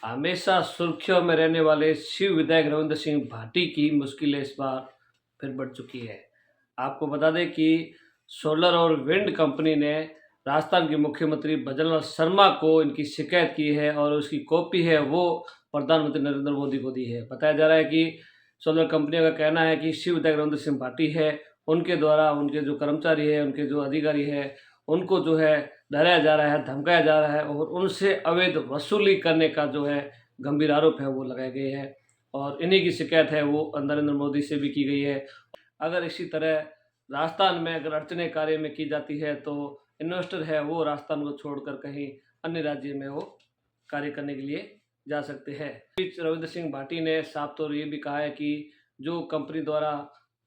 हमेशा सुर्खियों में रहने वाले शिव विधायक रविंद्र सिंह भाटी की मुश्किलें इस बार फिर बढ़ चुकी है। आपको बता दें कि सोलर और विंड कंपनी ने राजस्थान के मुख्यमंत्री भजनलाल शर्मा को इनकी शिकायत की है और उसकी कॉपी है वो प्रधानमंत्री नरेंद्र मोदी को दी है। बताया जा रहा है कि सोलर कंपनियों का कहना है कि शिव विधायक रविंद्र सिंह भाटी है, उनके द्वारा उनके जो कर्मचारी है, उनके जो अधिकारी है, उनको जो है डराया जा रहा है, धमकाया जा रहा है और उनसे अवैध वसूली करने का जो है गंभीर आरोप है वो लगाए गए हैं और इन्हीं की शिकायत है वो नरेंद्र मोदी से भी की गई है। अगर इसी तरह राजस्थान में अगर अड़चने कार्य में की जाती है तो इन्वेस्टर है वो राजस्थान को छोड़कर कहीं अन्य राज्य में वो कार्य करने के लिए जा सकते हैं। इस बीच रविंद्र सिंह भाटी ने साफ तौर ये भी कहा है कि जो कंपनी द्वारा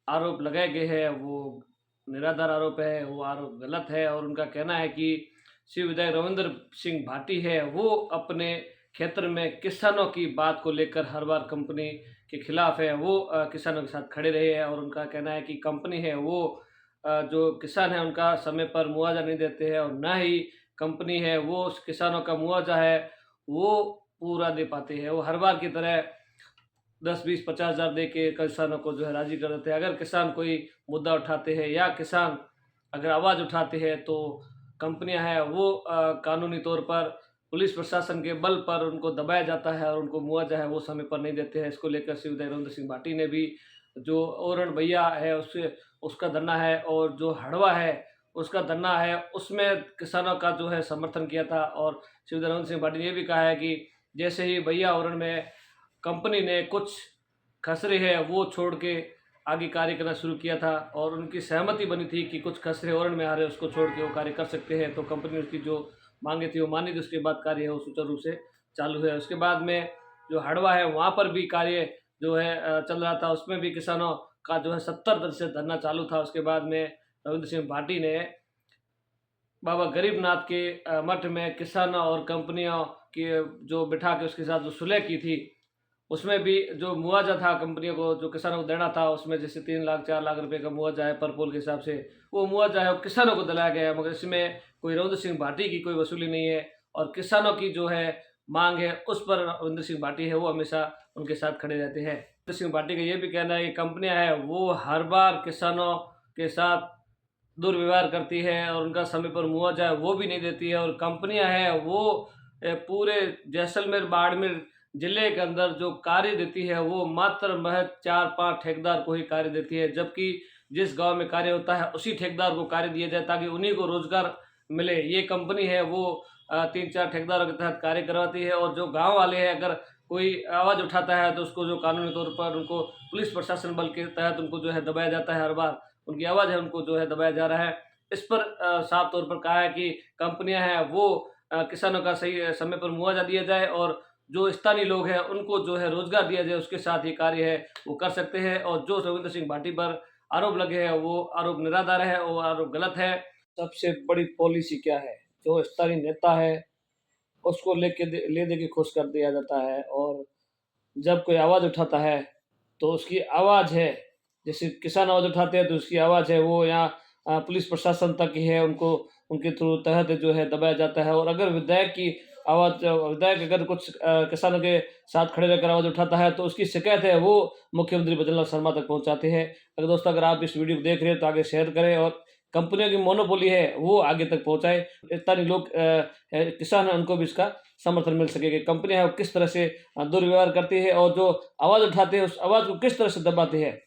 आरोप लगाए गए हैं वो निराधार आरोप है, वो आरोप गलत है और उनका कहना है कि शिव विधायक रविंद्र सिंह भाटी है वो अपने क्षेत्र में किसानों की बात को लेकर हर बार कंपनी के खिलाफ है वो किसानों के साथ खड़े रहे हैं और उनका कहना है कि कंपनी है वो जो किसान है उनका समय पर मुआवजा नहीं देते हैं और ना ही कंपनी है वो उस किसानों का मुआवजा है वो पूरा दे पाते हैं। वो हर बार की तरह 10, 20, 50 हज़ार दे के किसानों को जो है राज़ी कर देते हैं। अगर किसान कोई मुद्दा उठाते हैं या किसान अगर आवाज़ उठाते हैं तो कंपनियां हैं वो कानूनी तौर पर पुलिस प्रशासन के बल पर उनको दबाया जाता है और उनको मुआवजा है वो समय पर नहीं देते हैं। इसको लेकर शिव विधायक रविंद्र सिंह भाटी ने भी जो ओरण भैया है उससे उसका धरना है और जो हड़वा है उसका धरना है उसमें किसानों का जो है समर्थन किया था और शिव विधायक रविंद्र सिंह भाटी ने ये भी कहा है कि जैसे ही भैया ओरण में कंपनी ने कुछ खसरे हैं वो छोड़ के आगे कार्य करना शुरू किया था और उनकी सहमति बनी थी कि कुछ खसरे ओरण में आ रहे उसको छोड़ के वो कार्य कर सकते हैं, तो कंपनी ने उसकी जो मांगे थी वो मानी थी। उसके बाद कार्य है वो सुचारू रूप से चालू है। उसके बाद में जो हड़वा है वहाँ पर भी कार्य जो है चल रहा था, उसमें भी किसानों का जो है 70 दिन से धरना चालू था। उसके बाद में रविंद्र सिंह भाटी ने बाबा गरीबनाथ के मठ में किसानों और कंपनियों की जो बिठा के उसके साथ जो सुलह की थी उसमें भी जो मुआवजा था कंपनियों को जो किसानों को देना था उसमें जैसे 3 लाख 4 लाख रुपए का मुआवजा है पर पोल के हिसाब से वो मुआवजा है वो किसानों को दिलाया गया है, मगर इसमें कोई रविंद्र सिंह भाटी की कोई वसूली नहीं है और किसानों की जो है मांग है उस पर रविंद्र सिंह भाटी है वो हमेशा उनके साथ खड़े रहते हैं। रविंद्र सिंह भाटी का ये भी कहना है कि कंपनियां हैं वो हर बार किसानों के साथ दुर्व्यवहार करती है और उनका समय पर मुआवजा है वो भी नहीं देती है और कंपनियां हैं वो पूरे जैसलमेर बाड़मेर जिले के अंदर जो कार्य देती है वो मात्र महज 4-5 ठेकेदार को ही कार्य देती है, जबकि जिस गांव में कार्य होता है उसी ठेकेदार को कार्य दिया जाए ताकि उन्हीं को रोजगार मिले। ये कंपनी है वो 3-4 ठेकेदारों के तहत कार्य करवाती है और जो गांव वाले हैं अगर कोई आवाज़ उठाता है तो उसको जो कानूनी तौर पर उनको पुलिस प्रशासन बल के तहत उनको जो है दबाया जाता है। हर बार उनकी आवाज़ है उनको जो है दबाया जा रहा है। इस पर साफ तौर पर कहा है कि कंपनियां हैं वो किसानों का सही समय पर मुआवजा दिया जाए और जो स्थानीय लोग हैं उनको जो है रोजगार दिया जाए, उसके साथ ये कार्य है वो कर सकते हैं। और जो रविंद्र सिंह भाटी पर आरोप लगे हैं वो आरोप निराधार है और आरोप गलत है। सबसे बड़ी पॉलिसी क्या है, जो स्थानीय नेता है उसको लेके ले दे के खुश कर दिया जाता है और जब कोई आवाज़ उठाता है तो उसकी आवाज़ है, जैसे किसान आवाज़ उठाते हैं तो उसकी आवाज़ है वो यहाँ पुलिस प्रशासन तक ही है, उनको उनके थ्रू तहत जो है दबाया जाता है। और अगर विधायक की आवाज़ विधायक अगर कुछ किसानों के साथ खड़े रहकर आवाज़ उठाता है तो उसकी शिकायत है वो मुख्यमंत्री भजनलाल शर्मा तक पहुँचाते हैं। अगर दोस्तों अगर आप इस वीडियो को देख रहे हैं तो आगे शेयर करें और कंपनियों की मोनोपोली है वो आगे तक पहुँचाएँ। स्थानीय लोग किसान हैं उनको भी इसका समर्थन मिल सके कि कंपनियाँ हैं वो किस तरह से दुर्व्यवहार करती है और जो आवाज़ उठाते हैं उस आवाज़ को किस तरह से दबाते हैं।